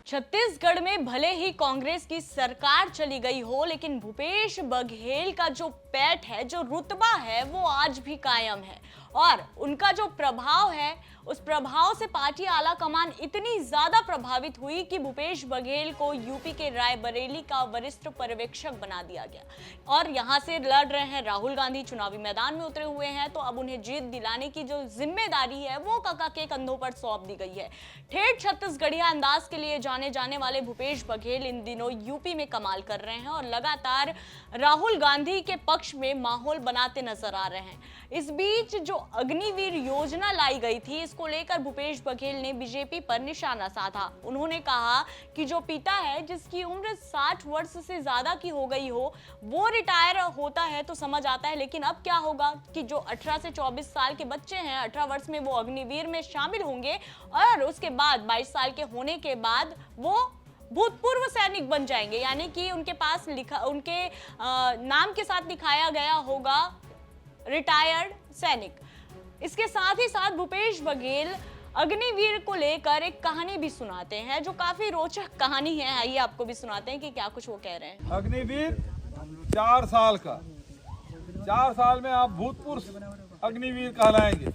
छत्तीसगढ़ में भले ही कांग्रेस की सरकार चली गई हो, लेकिन भूपेश बघेल का जो पैठ है, जो रुतबा है, वो आज भी कायम है और उनका जो प्रभाव है, उस प्रभाव से पार्टी आला कमान इतनी ज्यादा प्रभावित हुई कि भूपेश बघेल को यूपी के रायबरेली का वरिष्ठ पर्यवेक्षक बना दिया गया और यहां से लड़ रहे हैं राहुल गांधी, चुनावी मैदान में उतरे हुए हैं। तो अब उन्हें जीत दिलाने की जो जिम्मेदारी है वो काका के कंधों पर सौंप दी गई है। ठेठ छत्तीसगढ़िया अंदाज के लिए जाने वाले भूपेश बघेल इन दिनों यूपी में कमाल कर रहे हैं और लगातार राहुल गांधी के पक्ष में माहौल बनाते नजर आ रहे हैं। इस बीच जो अग्निवीर योजना लाई गई थी, इसको लेकर भूपेश बघेल ने बीजेपी पर निशाना साधा। उन्होंने कहा कि जो पिता है जिसकी उम्र 60 वर्ष से ज्यादा की हो गई हो, वो रिटायर होता है तो समझ आता है, लेकिन अब क्या होगा कि जो 18 से 24 साल के बच्चे हैं, 18 वर्ष में वो अग्निवीर में शामिल होंगे और उसके बाद 22 साल के होने के बाद वो भूतपूर्व सैनिक बन जाएंगे, यानी कि उनके पास उनके नाम के साथ दिखाया गया होगा रिटायर्ड सैनिक। इसके साथ ही साथ भूपेश बघेल अग्निवीर को लेकर एक कहानी भी सुनाते हैं, जो काफी रोचक कहानी है। आइए आपको भी सुनाते हैं कि क्या कुछ वो कह रहे हैं। अग्निवीर 4 साल का, 4 साल में आप भूतपूर्व अग्निवीर कहलाएंगे।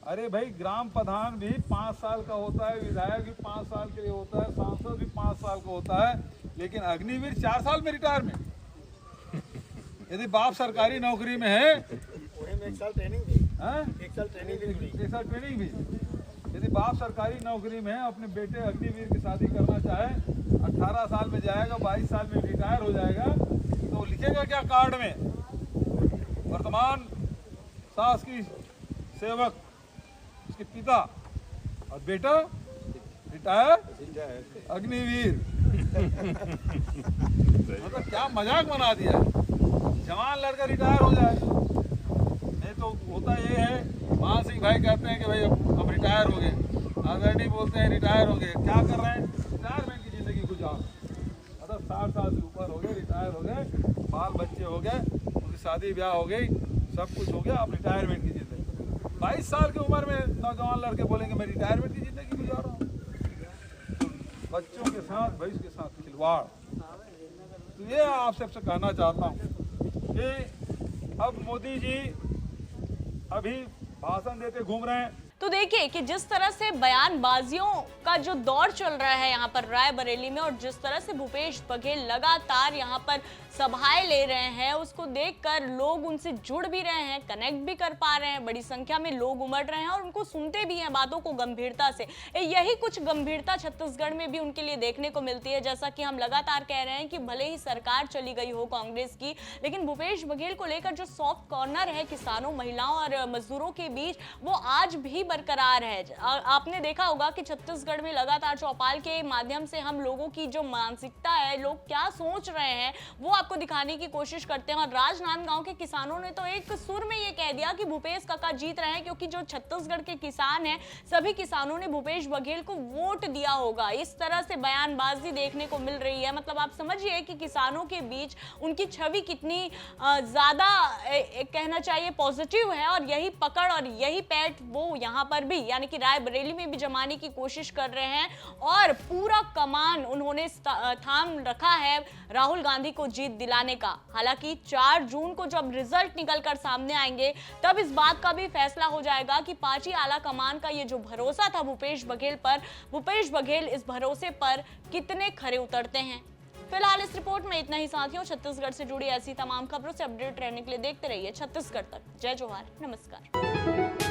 अरे भाई, ग्राम प्रधान भी 5 साल का होता है, विधायक भी 5 साल के लिए होता है, सांसद भी 5 साल का होता है, लेकिन अग्निवीर 4 साल में रिटायरमेंट। यदि बाप सरकारी नौकरी में है, 1 साल ट्रेनिंग भी, 1 साल ट्रेनिंग भी। यदि बाप सरकारी नौकरी में है, अपने बेटे अग्निवीर की शादी करना चाहे, 18 साल में जाएगा, 22 साल में रिटायर हो जाएगा, तो लिखेगा क्या कार्ड में? वर्तमान सास की सेवक, उसके पिता और बेटा रिटायर अग्निवीर। मतलब क्या मजाक बना दिया है। जवान लड़का रिटायर हो जाए, नहीं तो होता ये है, मान सिंह भाई कहते हैं कि भाई अब रिटायर हो गए, आदरणीय बोलते हैं रिटायर हो गए। क्या कर रहे हैं? रिटायरमेंट की जिंदगी गुजार। मतलब 60 साल से ऊपर हो गए, रिटायर हो गए, बाल बच्चे हो गए, उनकी शादी ब्याह हो गई, सब कुछ हो गया, अब रिटायरमेंट की जिंदगी। 22 साल की उम्र में नौजवान लड़के बोलेंगे मैं रिटायरमेंट की जिंदगी गुजार रहा हूँ। तो बच्चों के साथ, भविष्य के साथ खिलवाड़। तो ये आप सबसे कहना चाहता हूँ कि अब मोदी जी अभी भाषण देते घूम रहे हैं। तो देखिए कि जिस तरह से बयानबाजियों का जो दौर चल रहा है यहाँ पर रायबरेली में और जिस तरह से भूपेश बघेल लगातार यहाँ पर सभाएं ले रहे हैं, उसको देखकर लोग उनसे जुड़ भी रहे हैं, कनेक्ट भी कर पा रहे हैं। बड़ी संख्या में लोग उमड़ रहे हैं और उनको सुनते भी हैं बातों को गंभीरता से। यही कुछ गंभीरता छत्तीसगढ़ में भी उनके लिए देखने को मिलती है। जैसा कि हम लगातार कह रहे हैं कि भले ही सरकार चली गई हो कांग्रेस की, लेकिन भूपेश बघेल को लेकर जो सॉफ्ट कॉर्नर है किसानों, महिलाओं और मजदूरों के बीच, वो आज भी बरकरार है। आपने देखा होगा कि छत्तीसगढ़ में लगातार चौपाल के माध्यम से हम लोगों की जो मानसिकता है, लोग क्या सोच रहे हैं, वो आपको दिखाने की कोशिश करते हैं। और राजनांदगांव के किसानों ने तो एक सुर में ये कह दिया कि भूपेश काका जीत रहे हैं, क्योंकि जो छत्तीसगढ़ के किसान हैं, सभी किसानों ने भूपेश बघेल को वोट दिया होगा। इस तरह से बयानबाजी देखने को मिल रही है। मतलब आप समझिए कि किसानों के बीच उनकी छवि कितनी ज्यादा कहना चाहिए पॉजिटिव है और यही पकड़ और यही पैठ वो यहाँ पर भी, यानी कि रायबरेली में भी जमाने की कोशिश कर रहे हैं और पूरा कमान उन्होंने थाम रखा है राहुल गांधी को जीत दिलाने का। हालांकि 4 जून को जब रिजल्ट निकलकर सामने आएंगे, तब इस बात का भी फैसला हो जाएगा कि पार्टी आला कमान का ये जो भरोसा था भूपेश बघेल पर, भूपेश बघेल इस भरोसे पर कितने खरे उतरते हैं। फिलहाल इस रिपोर्ट में इतना ही साथियों। छत्तीसगढ़ से जुड़ी ऐसी तमाम खबरों से अपडेट रहने के लिए देखते रहिए छत्तीसगढ़ तक। जय जोहार, नमस्कार।